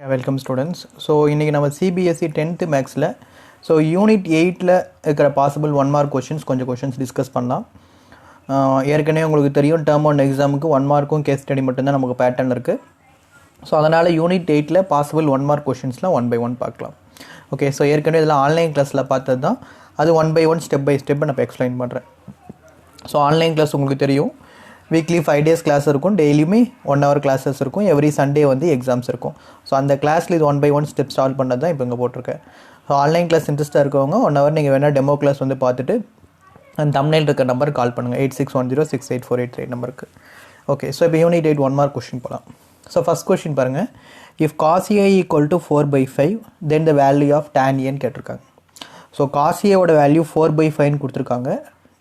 Yeah, welcome students. So இன்னைக்கு நம்ம CBSE 10th Mathsல so unit 8ல இருக்கிற possible 1 mark questions கொஞ்சம் questions discuss பண்ணலாம். ஏற்கனவே உங்களுக்கு தெரியும் term 1 எக்ஸாமுக்கு 1 மார்க்கும் கேஸ் ஸ்டடி மட்டும்தான் நமக்கு பேட்டர்ன் இருக்குது. ஸோ அதனால் யூனிட் 8ல் பாசிபிள் 1 மார்க் கொஷின்ஸ்லாம் 1 by 1 பார்க்கலாம். ஓகே, ஸோ ஏற்கனவே இதில் ஆன்லைன் கிளாஸில் பார்த்தது தான், அது 1 by 1 ஸ்டெப் பை ஸ்டெப் நான் இப்போ எக்ஸ்பிளைன் பண்ணுறேன். ஸோ ஆன்லைன் கிளாஸ் உங்களுக்கு தெரியும், வீக்லி 5 days கிளாஸ் இருக்கும், டெய்லியுமே 1 hour கிளாஸஸ் இருக்கும், எவ்ரி சண்டே வந்து எக்ஸாம்ஸ் இருக்கும். ஸோ அந்த கிளாஸில் இது 1 by 1 ஸ்டெப் சால்வ் பண்ணது தான் இப்போ இங்கே போட்டிருக்கேன். ஸோ ஆன்லைன் கிளாஸ் இன்ட்ரெஸ்ட்டாக இருக்கவங்க 1 hour நீங்கள் வேணால் டெமோ கிளாஸ் வந்து பார்த்துட்டு அந்த தம்ப்நெயில் இருக்க நம்பர் கால் பண்ணுங்கள், 86106848 நம்பருக்கு. ஓகே, ஸோ இப்போ யூனிட் 8 1 மார்க் கொஷின் போகலாம். ஸோ ஃபஸ்ட் கொஷின் பாருங்கள், if cos A equal to 4/5 then the value of tan Aன்னு கேட்டிருக்காங்க. ஸோ cos Aவோட வேல்யூ 4/5ன்னு கொடுத்துருக்காங்க,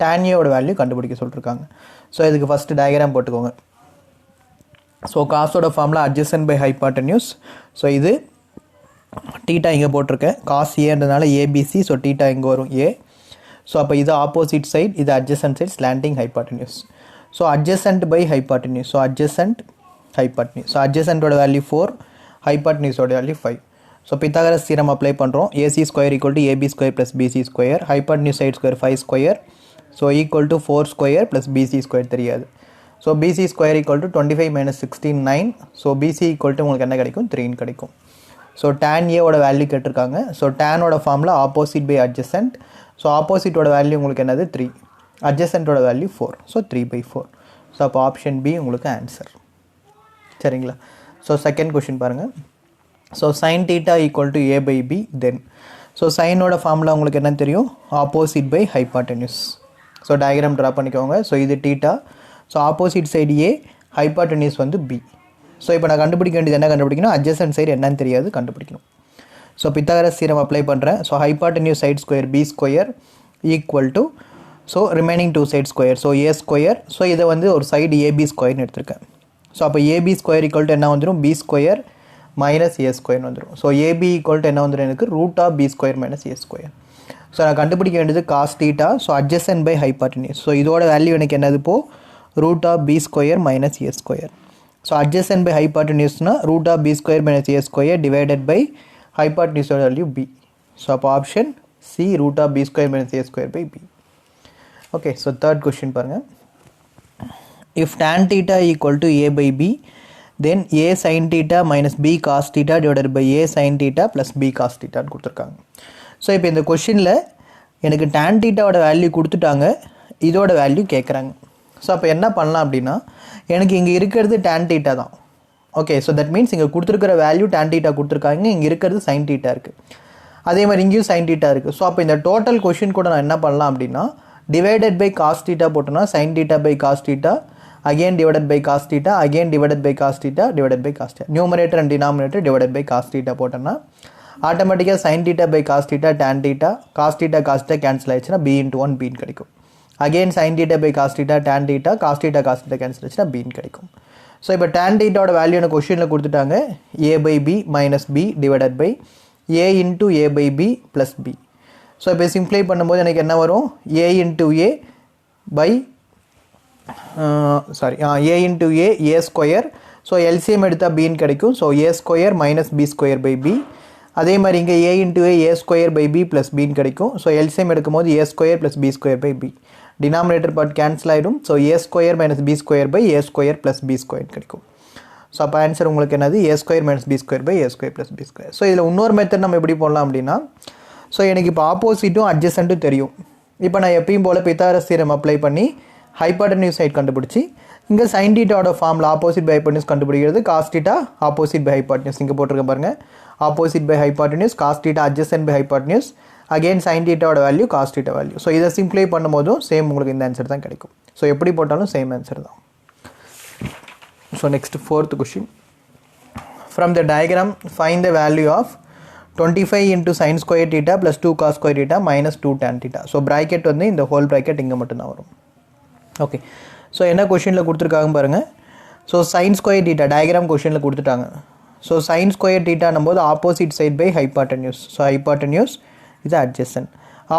tan Aவோட வேல்யூ கண்டுபிடிக்க சொல்லியிருக்காங்க. ஸோ இதுக்கு ஃபஸ்ட்டு டயக்ராம் போட்டுக்கோங்க. ஸோ காஸோட formula adjacent by hypotenuse. So இது டீட்டா இங்கே போட்டிருக்கேன், cos Aன்றதுனால ஏபிசி, ஸோ டீட்டா இங்கே வரும் ஏ. ஸோ அப்போ இது ஆப்போசிட் சைட், இது adjacent side, slanting hypotenuse. So adjacent by hypotenuse, so adjacent hypotenuse. So adjacent ஓட வேல்யூ 4, hypotenuse ஓட value 5. So Pythagoras theorem apply பண்ணுறோம். AC square equal to AB square plus BC square, hypotenuse side square 5 square, so equal to 4 square plus BC square தெரியாது. So BC square equal to 25 minus 16 9. So BC equal to உங்களுக்கு என்ன கிடைக்கும், 3 கிடைக்கும். So tan A ஓட value கேட்டிருக்காங்க. So tan ஓட formula opposite by adjacent. So ஆப்போசிட்டோட value உங்களுக்கு என்னது 3, அட்ஜசன்ட்டோட வேல்யூ 4, ஸோ 3/4. ஸோ அப்போ ஆப்ஷன் பி உங்களுக்கு ஆன்சர். சரிங்களா? ஸோ செகண்ட் கொஷின் பாருங்கள். So sin θ equal to A/B then. So சைனோட ஃபார்முலா உங்களுக்கு என்ன தெரியும், opposite by hypotenuse. So diagram draw பண்ணிக்கோங்க. ஸோ இது θ, so opposite side A, hypotenuse வந்து B. ஸோ இப்போ நான் கண்டுபிடிக்க வேண்டியது என்ன கண்டுபிடிக்கணும், அட்ஜசன்ட் சைடு என்னன்னு தெரியாது, கண்டுபிடிக்கணும். ஸோ பித்தாகரஸ் தியரம் அப்ளை பண்ணுறேன். So hypotenuse side square B square equal to, so remaining 2 side square, so A square. So இதை வந்து ஒரு சைடு AB ஸ்கொயர்னு எடுத்திருக்கேன். ஸோ அப்போ AB ஸ்கொயர் ஈக்குவல் டு என்ன வந்துடும், B ஸ்கொயர் மைனஸ் A ஸ்கொயர்னு வந்துடும். ஸோ AB ஈக்குவல் டு என்ன வந்துடும், எனக்கு root of B square minus A square. So நான் கண்டுபிடிக்க வேண்டியது cos θ, so adjacent by hypotenuse. So இதோட வேல்யூ எனக்கு என்னது இப்போ, root of B square minus A square. So adjacent by ஹைபாட்டன்யூஸ்னால் root of B square minus A square divided by ஹைபாட்டன்யூஸோட value B. So அப்போ option C, root of B square minus A square by B. Okay, so third question பாருங்கள். If tan θ equal to A/B, then A sin θ minus B cos θ divided by A sin θ plus B cos θ கொடுத்துருக்காங்க. So இப்போ இந்த கொஷினில் எனக்கு tan θவோட value கொடுத்துட்டாங்க, இதோட value கேட்குறாங்க. ஸோ அப்போ என்ன பண்ணலாம் அப்படின்னா, எனக்கு இங்கே இருக்கிறது tan θ தான். ஓகே, ஸோ தட் மீன்ஸ் இங்கே கொடுத்துருக்கிற வேல்யூ tan θ கொடுத்துருக்காங்க, இங்கே இருக்கிறது sin θ இருக்குது, அதே மாதிரி இங்கேயும் sin θ இருக்குது. ஸோ அப்போ இந்த டோட்டல் கொஷின் கூட நான் என்ன பண்ணலாம் அப்படின்னா, டிவைடட் பை cos θ போட்டோன்னா sin θ by cos θ, again divided by cos θ, again divided by cos θ, divided by cos θ. Numerator and denominator divided by cos θ போட்டோன்னா ஆட்டோமேட்டிக்காக sin θ by cos θ, tan θ, cos θ cancel ஆயிடுச்சுன்னா B into 1 B கிடைக்கும். Again sin θ by cos θ, tan θ, cos θ cancel ஆயிடுச்சுன்னா B கிடைக்கும். So இப்போ tan θவோட value எனக்கு கொஷினில் கொடுத்துட்டாங்க, A/B minus B divided by A into A/B plus B. So இப்போ சிம்ப்ளை பண்ணும்போது எனக்கு என்ன வரும், A into A by A into A square. So LCM எடுத்தால் பின்னு கிடைக்கும். So A square minus B square by B. அதே மாதிரி இங்கே A into A square by B plus பின்னு கிடைக்கும். ஸோ எல்சிஎம் எடுக்கும் போது A square plus B square by B. Denominator part cancel ஆகிடும். So A square minus B square by A square plus B square கிடைக்கும். So அப்போ answer உங்களுக்கு என்னது, A square minus B square by A square plus B square. So இதில் இன்னொரு method நம்ம எப்படி போடலாம் அப்படின்னா, ஸோ எனக்கு இப்போ ஆப்போசிட்டும் அட்ஜசன்ட்டும் தெரியும். இப்போ நான் எப்பயும் போல் பித்தாகரஸ் தியரம் அப்ளை பண்ணி ஹைபாட்டன்யூஸ் சைட் கண்டுபிடிச்சி, இங்கே sin θவோட ஃபார்முலா ஆப்போசிட் பை ஹைபாட்டன்யூஸ் கண்டுபிடிக்கிறது, cos θ ஆப்போசிட் பை ஹைபாட்டன்யூஸ் இங்கே போட்டிருக்க பாருங்கள், opposite by hypotenuse, cos θ adjacent by hypotenuse, again sin θவோட வேல்யூ cos θ வேல்யூ. ஸோ இதை சிம்ப்ளை பண்ணும்போதும் சேம் உங்களுக்கு இந்த ஆன்சர் தான் கிடைக்கும். ஸோ எப்படி போட்டாலும் சேம் ஆன்சர் தான். So next fourth question. From the diagram find the value of 25 into sin square θ plus 2 cos square θ minus 2 tan θ. So bracket வந்து இந்த ஹோல் ப்ராக்கெட் இங்கே மட்டும்தான் வரும். ஓகே, ஸோ என்ன கொஷினில் கொடுத்துருக்காங்க பாருங்கள். ஸோ சைன் ஸ்கொயர் θ டயக்ராம் கொஷினில் கொடுத்துட்டாங்க. ஸோ சைன் ஸ்கொயர் θன்னும் போது opposite side by hypotenuse. So hypotenuse இது adjacent.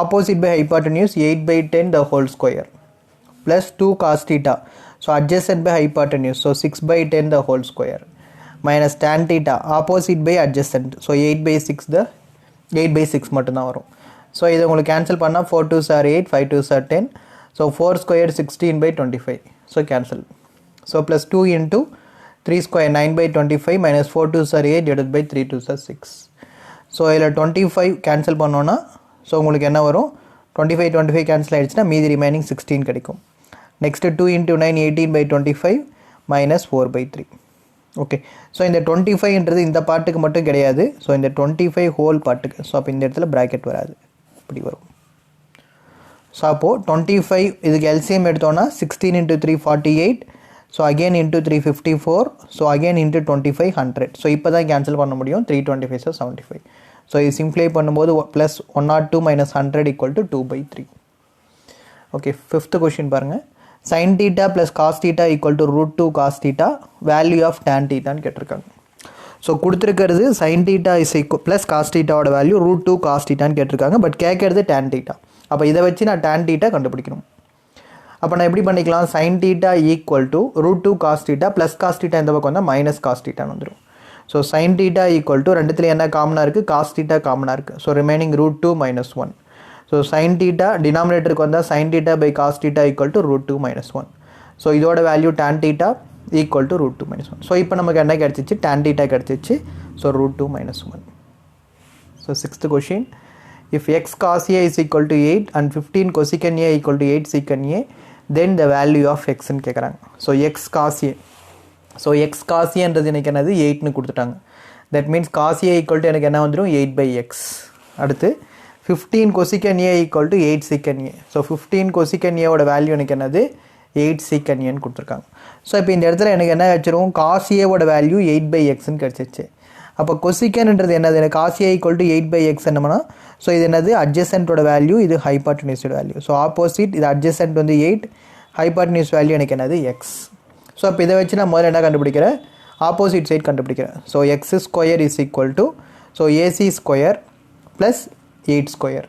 Opposite by hypotenuse 8/10 the whole square plus 2 cos θ. So adjacent by hypotenuse, so 6/10 the whole square. minus tan theta opposite by adjacent. So 8 by 6 the 8 by 6 மட்டும்தான் வரும். So இதை உங்களுக்கு cancel பண்ணால் 4 2s are 8, 5 2s are 10. So 4 square 16 by 25. So cancel. So plus 2 into 3 square 9 by 25 minus 4 2s are 8 divided by 3 2s are 6. So இதில் 25 cancel பண்ணோன்னா so உங்களுக்கு என்ன வரும் 25 கேன்சல் ஆகிடுச்சுன்னா மீதி ரிமைனிங் 16 கிடைக்கும். Next 2 into 9 18 by 25 minus 4 by 3. Okay so இந்த 25ன்றது இந்த பார்ட்டுக்கு மட்டும் கிடையாது. ஸோ இந்த 25 ஹோல் பார்ட்டுக்கு. ஸோ அப்போ இந்த இடத்துல ப்ராக்கெட் வராது, இப்படி வரும். ஸோ அப்போது 25 இதுக்கு எல்சிஎம் எடுத்தோன்னா 16 into 3 48. So again into 3 54. So again into 25 100. So இப்போ தான் கேன்சல் பண்ண முடியும். 325 ஸோ 75. ஸோ இது சிம்ப்ளை பண்ணும்போது plus 102 minus 100 equal to 2/3. Okay fifth question பாருங்கள். sin theta plus cos theta equal to √2 cos theta value of tan theta ன்னு கேட்டிருக்காங்க. So கொடுத்துருக்கிறது sin theta is equal plus cos theta ஓட value √2 cos theta ன்னு கேட்டிருக்காங்க. But கேட்கறது tan theta. அப்போ இதை வச்சு நான் tan theta கண்டுபிடிக்கணும். அப்போ நான் எப்படி பண்ணிக்கலாம், sin theta equal to √2 cos theta plus cos theta இந்த பக்கம் வந்தால் மைனஸ் cos theta வந்துடும். So sin theta equal to ரெண்டுத்துல என்ன காமனாக இருக்குது, cos theta காமனாக இருக்குது. So remaining √2 minus 1. So sin theta டினாமினேட்டருக்கு வந்தால் sin theta by cos theta equal to √2 minus 1. So இதோட value tan theta equal to √2 minus 1. So இப்போ நமக்கு என்ன கிடச்சிச்சு, tan theta கிடச்சிச்சு. So √2 minus 1. So sixth question. If x cos a is equal to 8 and 15 cosecant a equal to 8 secant a, then the value of x ன்னு கேட்குறாங்க. So x cos a. So x cos a என்றது எனக்கு என்னது 8ன்னு கொடுத்துட்டாங்க. That means cos a equal to எனக்கு என்ன வந்துடும் 8/x. அடுத்து 15 cosecant a equal to 8 secant a. So 15 cosecant a ஓட வேல்யூ எனக்கு என்னது 8 secant a ன்னு கொடுத்துருக்காங்க. ஸோ இப்போ இந்த இடத்துல எனக்கு என்ன வச்சிரும், cos a ஓட வேல்யூ 8/xன்னு கிடச்சிச்சு. அப்போ கொசிக்கன்ன்றது என்னது, எனக்கு cos a equal to 8/x என்னன்னா, ஸோ இது என்னது அட்ஜசன்ட்டோட வேல்யூ, இது ஹைபாட்டனியூஸோட வேல்யூ. ஸோ ஆப்போசிட் இது அட்ஜசன்ட் வந்து 8, ஹைபாட்டனியூஸ் வேல்யூ எனக்கு என்னது x. ஸோ அப்போ இதை வச்சு நான் முதல்ல என்ன கண்டுபிடிக்கிறேன், ஆப்போசிட் சைட் கண்டுபிடிக்கிறேன். So x square is equal to so AC square plus 8 square.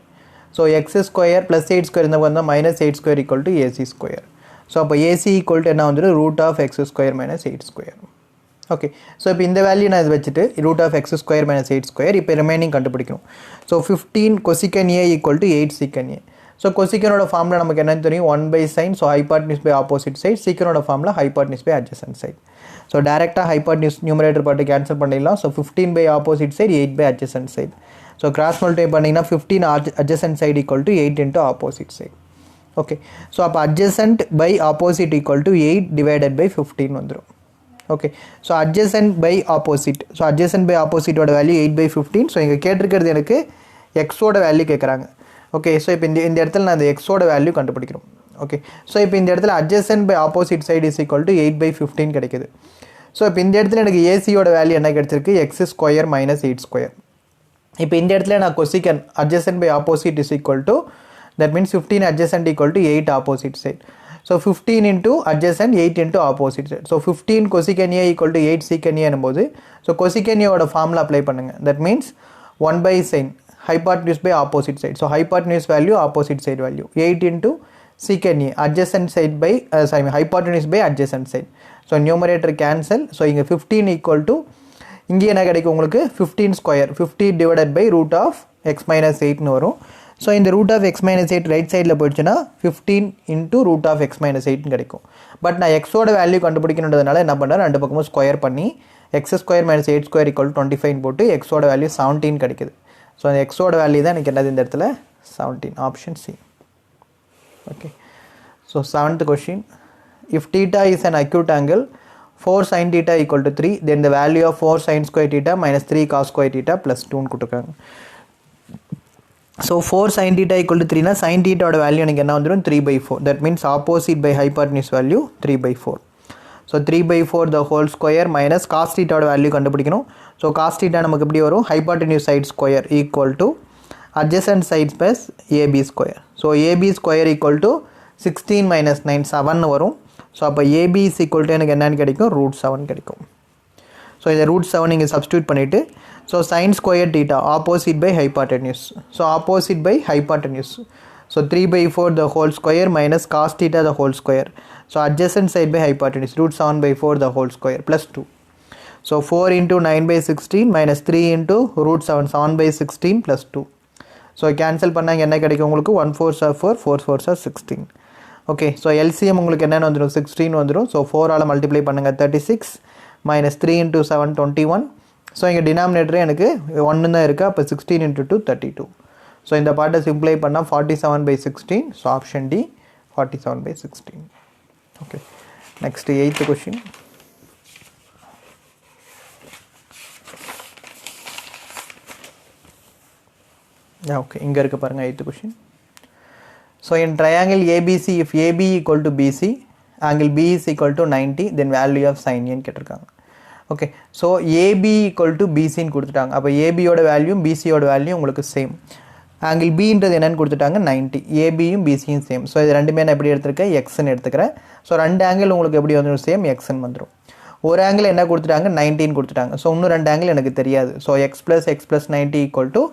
So x square plus 8 square இந்த வந்தால் minus 8 square equal to AC square. So அப்போ ஏசி ஈக்குவல் டு என்ன வந்துடும் √(x square minus 8 square). Okay so இப்போ இந்த value நான் இது வச்சுட்டு √(x ஸ்கொயர் மைனஸ் 8 ஸ்கொயர் இப்போ ரிமைனிங் கண்டுபிடிக்கணும். So 15 cosecant a equal to 8 secant a. So கொசிக்கனோட ஃபார்மில் நமக்கு என்னன்னு தெரியும் 1/sin. So hypotenuse by opposite side. சீக்கனோட ஃபார்மில் hypotenuse by adjacent side. So டேரெக்டாக ஹைபாட்னியூஸ் நியூமரேட்டர் பார்ட்டு கேன்சல் பண்ணிடலாம். So 15 by opposite side 8 by adjacent side. So cross multiply பண்ணிங்கன்னா 15 adjacent side equal to 8 into opposite side. Okay so அப்போ adjacent by opposite equal to 8 divided by 15 வந்துடும். Okay so adjacent by opposite. So adjacent by ஆப்போசிட்டோட value 8/15. So இங்கே கேட்டிருக்கிறது எனக்கு எக்ஸோட value கேட்குறாங்க. Okay so இப்போ இந்த இடத்துல நான் இந்த எக்ஸோட வேல்யூ கண்டுபிடிக்கிறோம். ஓகே ஸோ இப்போ இந்த இடத்துல adjacent by opposite side is equal to 8/15 கிடைக்குது. ஸோ இப்போ இந்த இடத்துல எனக்கு ஏசியோட வேல்யூ என்ன கிடைச்சிருக்கு, எக்ஸ் ஸ்கொயர் மைனஸ் 8 ஸ்கொயர். இப்போ இந்த இடத்துல நான் cosecant adjacent by opposite is equal to that means 15 adjacent equal to 8 opposite side. So 15 into adjacent 8 into opposite side. So 15 cosecant a equal to 8 secant a எனும்போது so cosecant a ஓட formula apply பண்ணுங்க. That means 1/sin hypotenuse by opposite side. So hypotenuse value opposite side value 8 into secant a adjacent side by hypotenuse by adjacent side. So numerator cancel. So இங்கே 15 equal to இங்கே என்ன கிடைக்கும் உங்களுக்கு 15 square 50 divided by √(x minus 8ன்னு வரும். So இந்த √(x minus 8 right சைடில் போயிடுச்சுன்னா 15 into √(x minus 8ன்னு கிடைக்கும். பட் நான் எக்ஸோட வேல்யூ கண்டுபிடிக்கணுன்றதுனால என்ன பண்ணுறேன், ரெண்டு பக்கமும் ஸ்கொயர் பண்ணி x square minus 8 square equal 25 போட்டு எக்ஸோட வேல்யூ 17 கிடைக்குது. ஸோ அந்த எக்ஸோட வேல்யூ தான் எனக்கு என்னது இந்த இடத்துல 17, option C. Okay so 7th question. If theta is an acute angle 4 sin theta equal to 3, then the value of 4 sin square theta minus 3 cos square theta plus 2ன்னு கொடுத்துருக்காங்க. So 4 sin theta equal to 3னா sin theta ஓட value எனக்கு என்ன வந்துடும் 3/4. That means opposite by hypotenuse value 3/4. So 3/4 the whole square minus cos theta ஓட value கண்டுபிடிக்கணும். So cos theta நமக்கு எப்படி வரும், hypotenuse side square equal to adjacent sides plus AB square. So AB square equal to 16 minus 9 7 வரும். So அப்போ AB is equal to எனக்கு என்னன்னு கிடைக்கும் √7 கிடைக்கும். ஸோ இதை √7 இங்கே சப்ஸ்டியூட் பண்ணிவிட்டு so sin square theta opposite by hypotenuse. So opposite by hypotenuse. So 3/4 the whole square minus cos theta the whole square. So adjacent side by hypotenuse √7/4 the whole square plus 2. So 4 into 9/16 minus 3 into root 7, 7/16 plus 2. So cancel பண்ணால் என்ன கிடைக்கும் உங்களுக்கு? 1 4s are 4, 4 4s are 16. Okay, so LCM உங்களுக்கு என்னென்னு வந்துடும்? 16 வந்துடும். So 4ஆல் multiply பண்ணுங்கள், 36 minus 3 into 7 21. So இங்கே டினாமினேட்டரே எனக்கு 1 தான் இருக்குது. அப்போ 16 into 2 32. ஸோ இந்த பார்ட்டை சிம்ப்ளை பண்ணால் 47/16. So option D 47/16. Okay, next 8th question. Okay, இங்கே இருக்க பாருங்கள் 8th question. So in triangle ABC if AB equal to BC angle B is equal to 90 then value of sine ஏன்னு கேட்டிருக்காங்க. ஓகே, so AB equal to பிசின்னு கொடுத்துட்டாங்க. அப்போ ஏபியோட வேல்யூ பிசியோட வேல்யூ உங்களுக்கு சேம். ஆங்கிள் பின்றது என்னென்னு கொடுத்துட்டாங்க? 90. ஏபியும் பிசியும் சேம். ஸோ இது ரெண்டுமே நான் எப்படி எடுத்துருக்கேன்? எக்ஸ்ன்னு எடுத்துக்கிறேன். ஸோ ரெண்டு ஆங்கிள் உங்களுக்கு எப்படி வந்துடும்? சேம் எக்ஸ்ன்னு வந்துடும். ஒரு ஆங்கிள் என்ன கொடுத்துட்டாங்க? 19 கொடுத்துட்டாங்க. ஸோ இன்னும் ரெண்டு ஆங்கிள் எனக்கு தெரியாது. So X plus 90 equal to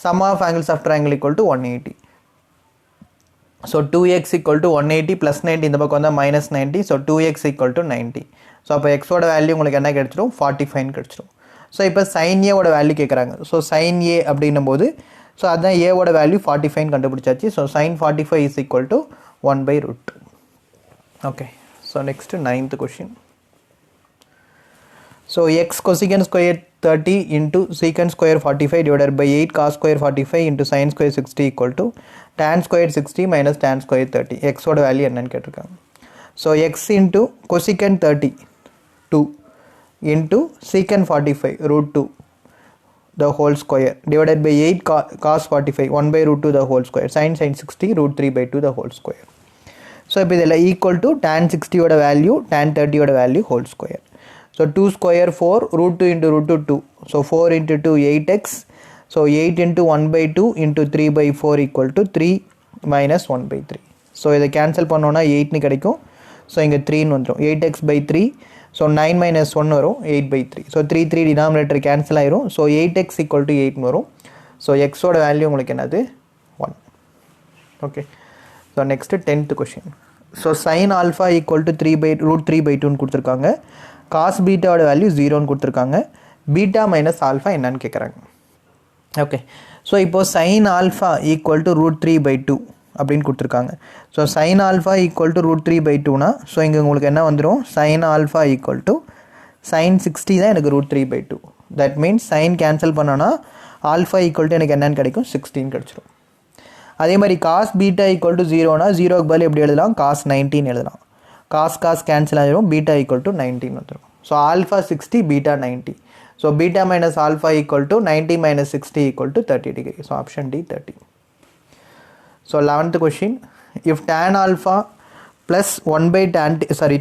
sum of angles of triangle equal to 180. So 2x equal to 180 plus 90 இந்த பக்கம் வந்தால் minus 90. So 2x equal to 90. So அப்போ எக்ஸோட வேல்யூ உங்களுக்கு என்ன கிடைச்சிடும்? 45 கிடைச்சிடும். ஸோ இப்போ சைன் ஏவோட வேல்யூ கேட்குறாங்க. ஸோ சைன் ஏ அப்படின்னும் போது ஸோ அதுதான் ஏவோட வேல்யூ 45 கண்டுபிடிச்சாச்சு. So sine 45 is equal to 1/√2. Okay, so next 9th question. So x cosecant square 30 into secant square 45 divided by 8 cos square 45 into sin square 60 equal to tan square 60 minus tan square 30. x ஓட value என்னன்னு கேட்டிருக்காங்க. So x into cosecant 30 2 into secant 45 √2 the whole square divided by 8 cos 45 1/√2 the whole square sin 60 √3/2 the whole square. So இப்போ இதில் equal to tan 60 ஓட value tan 30 ஓட value whole square. So 2 square 4 √2 into √2 2. So 4 into 2 8x. So 8 into 1/2 into 3/4 equal to 3 minus 1/3. So இதை cancel பண்ணோன்னா 8ன்னு கிடைக்கும். So இங்கே 3ன்னு வந்துடும். 8x/3. So 9 minus 1 வரும் 8/3. ஸோ 3 டினாமினேட்டர் கேன்சல் ஆயிரும். ஸோ 8x equal to 8ன்னு வரும். ஸோ எக்ஸோட வேல்யூ உங்களுக்கு என்னது? 1. Okay, so next 10th question. So sine alpha equal to √3/2ன்னு கொடுத்துருக்காங்க. காஸ் பீட்டாவோட வேல்யூ 0ன்னு கொடுத்துருக்காங்க. பீட்டா மைனஸ் ஆல்ஃபா என்னன்னு கேட்குறாங்க. ஓகே, ஸோ இப்போது சைன் ஆல்ஃபா ஈக்குவல் டு √3/2 அப்படின்னு கொடுத்துருக்காங்க. So sine alpha equal to √3/2னா ஸோ இங்கே உங்களுக்கு என்ன வந்துடும்? Sine alpha equal to sine 60 தான் எனக்கு √3/2. தட் மீன்ஸ் சைன் கேன்சல் பண்ணோன்னா ஆல்ஃபா ஈக்குவல் டு எனக்கு என்னென்னு கிடைக்கும்? 16 கிடச்சிரும். அதே மாதிரி காஸ் பீட்டா ஈக்குவல் டு 0னா 0க்கு பதில் எப்படி எழுதலாம்? காஸ் 19 எழுதலாம். காஸ் கேன்சல் ஆகிடும். பீட்டா ஈக்குவல் டு 19 வந்துடும். So alpha 60 beta 90. So beta minus alpha equal to 90 minus 60 equal to 30 degree. So option D 30. So 11th question. If tan alpha plus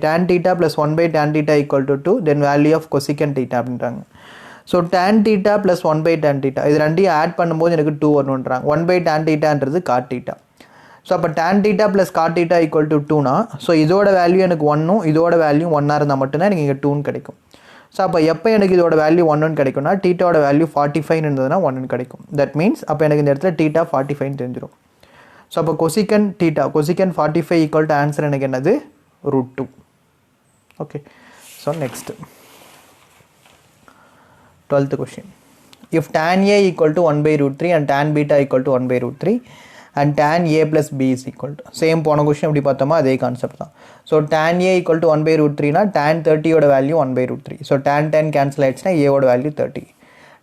tan theta plus 1/tan theta equal to 2 then value of cosecant theta அப்படின்றாங்க. So tan theta plus 1/tan theta இது ரெண்டையும் add பண்ணும்போது எனக்கு 2 வரணுன்றாங்க. 1/tan thetaன்றது cot theta. ஸோ அப்போ tan theta plus cot theta equal to 2னா ஸோ இதோட வேல்யூ எனக்கு 1னும் இதோட வேல்யூ 1ஆக இருந்தால் மட்டும்தான் எனக்கு இங்கே 2ன்னு கிடைக்கும். ஸோ அப்போ எப்போ எனக்கு இதோட வேல்யூ 1ன்னு கிடைக்கும்னா டீட்டாவோட வேல்யூ 45 இருந்ததுன்னா 1ன்னு கிடைக்கும். தட் மீன்ஸ் அப்போ எனக்கு இந்த இடத்துல டீட்டா 45 தெரிஞ்சிடும். ஸோ அப்போ கொசிகன் 45 ஈக்குவல் டு ஆன்சர் எனக்கு என்னது? √2. Okay, so next 12th question. If tan A equal to 1/√3 and tan beta equal to 1/√3 and tan A plus B is equal to same போன question எப்படி பார்த்தோமா அதே கான்செப்ட் தான். So tan A equal to 1/√3னா tan 30யோட value 1/√3. So tan 10 cancel ஆயிடுச்சுன்னா ஏவோட value 30.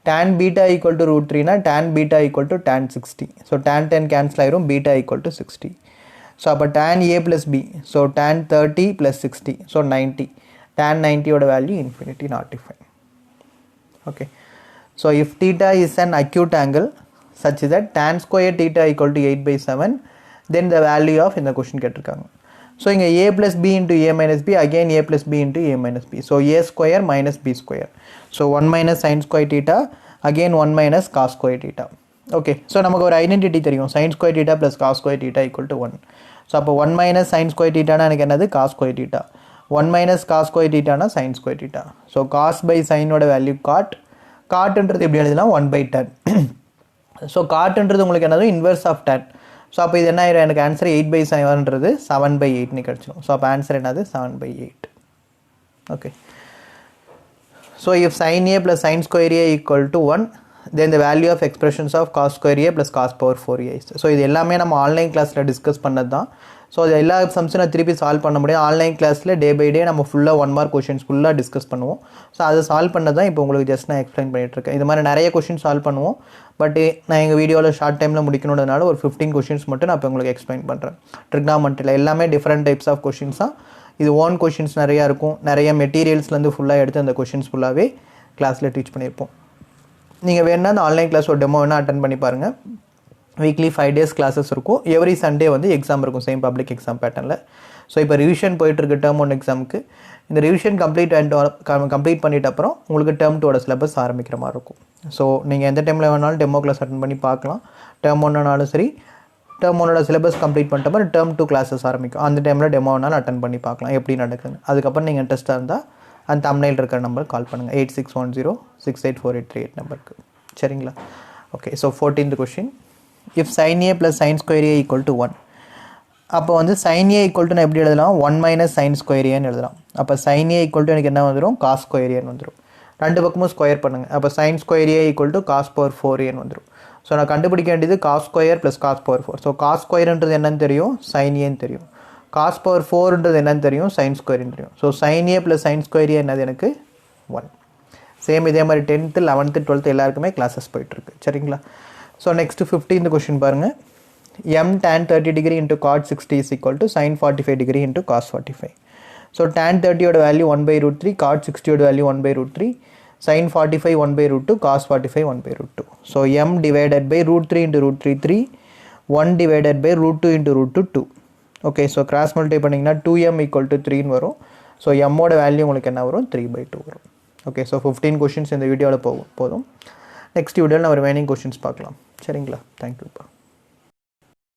tan beta equal to √3னா tan beta equal to tan 60. So tan 10 cancel ஆயிரும். beta equal to 60. ஸோ அப்போ tan A plus B. So tan 30 plus 60. So 90. tan 90யோட value infinity not defined. Okay, so if theta is an acute angle such that tan square theta equal to 8/7 then the value of இந்த question கேட்டிருக்காங்க. So இங்கே a plus b into a minus b again a plus b into a minus b. So a square minus b square. So 1 minus sin square theta again 1 minus cos square theta. Okay, so நமக்கு ஒரு identity தெரியும். sin square theta plus cos square theta equal to 1. So அப்போ 1 minus sin square thetaனா எனக்கு என்னது? cos square theta. 1 minus cos square thetaனா sin square theta. ஸோ cos by sinோட வேல்யூ காட்ன்றது எப்படி எழுதலாம்? 1/tan. ஸோ காட்டுன்றது உங்களுக்கு என்னது? Inverse of tan. ஸோ அப்போ இது என்ன ஆயிரும்? எனக்கு ஆன்சர் 8/7ன்றது 7/8ன்னு கிடச்சிடும். ஸோ அப்போ ஆன்சர் என்னது? 7/8. Okay, So if sin a plus sin square a equal to 1, then the value of expressions of cos square a plus cos power 4a is. So இது எல்லாமே நம்ம ஆன்லைன் கிளாஸில் டிஸ்கஸ் பண்ணது தான். So அது எல்லா சம்ஸும் நான் திருப்பி சால்வ் பண்ண முடியும். ஆன்லைன் கிளாஸில் டே பை டே நம்ம ஃபுல்லாக 1 மார்க் கொஷின்ஸ் ஃபுல்லாக டிஸ்கஸ் பண்ணுவோம். ஸோ அதை சால்வ் பண்ணது தான் இப்போ உங்களுக்கு ஜஸ்ட் நான் எக்ஸ்பிளைன் பண்ணிகிட்ருக்கேன். இது மாதிரி நிறைய கொஷின் சால்வ் பண்ணுவோம். பட் நான் எங்கள் வீடியோவில் ஷார்ட் டைமில் முடிக்கணுன்றதுனால ஒரு 15 கொஷின்ஸ் மட்டும் நான் இப்போ உங்களுக்கு எக்ஸ்பிளைன் பண்ணுறேன். ட்ரிக்னாமெண்ட்ரியில் எல்லாமே டிஃப்ரெண்ட் டைப்ஸ் ஆஃப் கொஷின்ஸாக இது ஓன் கொஷின்ஸ் நிறையா இருக்கும். நிறைய மெட்டீரியல்ஸ்லேருந்து ஃபுல்லாக எடுத்து அந்த கொஷின்ஸ் ஃபுல்லாகவே கிளாஸில் டீச் பண்ணியிருப்போம். நீங்கள் வேணால் அந்த ஆன்லைன் கிளாஸ் ஒரு டெமோ வேணால் அட்டன் பண்ணி பாருங்கள். வீக்லி 5 days கிளாஸஸ் இருக்கும். எவ்ரி சண்டே வந்து எக்ஸாம் இருக்கும், சேம் பப்ளிக் எக்ஸாம் பேட்டர்னில். ஸோ இப்போ ரிவிஷன் போயிட்டுருக்கு டேர்ம் 1 எக்ஸாமுக்கு. இந்த ரிவிஷன் கம்ப்ளீட் பண்ணிட்ட அப்புறம் உங்களுக்கு டேர்ம் 2ஓட சிலபஸ் ஆரம்பிக்கிற மாதிரி இருக்கும். ஸோ நீங்கள் எந்த டைமில் வேணாலும் டெமோ கிளாஸ் அட்டன் பண்ணி பார்க்கலாம். டேர்ம் 1னாலும் சரி, டேர்ம் 1ஓட சிலபஸ் கம்ப்ளீட் பண்ணிட்ட அப்புறம் டேர்ம் 2 கிளாஸஸ் ஆரம்பிக்கும். அந்த டைமில் டெமோ வேணாலும் அட்டன் பண்ணி பார்க்கலாம் எப்படி நடக்குதுன்னு. அதுக்கப்புறம் நீங்கள் இன்ட்ரெஸ்ட்டாக இருந்தால் அந்த தம்ப்நெயில் இருக்கிற நம்பர் கால் பண்ணுங்கள், 8610684838 நம்பருக்கு. சரிங்களா? Okay. So 14th question, if sin a plus sin square a equal to 1, அப்போ வந்து sin a equal to நான் எப்படி எழுதலாம், 1 minus sin square a ன்னு எழுதலாம். அப்போ sin a equal to எனக்கு என்ன வந்துடும், cos square a ன்னு வந்துடும். ரெண்டு பக்கமும் ஸ்கொயர் பண்ணுங்கள். அப்போ sin square a equal to cos power 4a ன்னு வந்துடும். ஸோ நான் கண்டுபிடிக்க வேண்டியது cos square plus cos power 4. So cos squareன்றது என்னன்னு தெரியும், sin a ன்னு தெரியும். cos power 4ன்றது என்னன்னு தெரியும், sin square ன்னு தெரியும். So sin a plus sin square a என்னது எனக்கு 1. சேம் இதே மாதிரி 10th 11th 12th எல்லாருக்குமே கிளாஸஸ் போயிட்டுருக்கு. சரிங்களா? ஸோ நெக்ஸ்ட்டு 15th கொஷின் பாருங்கள். m tan 30 degree into cot 60 is equal to sin 45 degree into cos 45. So tan 30யோட வேல்யூ 1/√3, cot 60யோட வேல்யூ 1/√3, sin 45 1/√2, cos 45 1/√2. ஸோ m divided by √3 into √3 3, 1 divided by √2 into √2 2. Okay. So cross multiply பண்ணிங்கன்னா 2m equal to 3ன்னு வரும். So mோட value உங்களுக்கு என்ன வரும், 3/2 வரும். ஓகே. ஸோ 15 கொஷின்ஸ் இந்த வீடியோவில் போதும். நெக்ஸ்ட் வீடியோவில் நம்ம ரிமைனிங் கொஷின்ஸ் பார்க்கலாம். சரிங்களா? தேங்க்யூப்பா.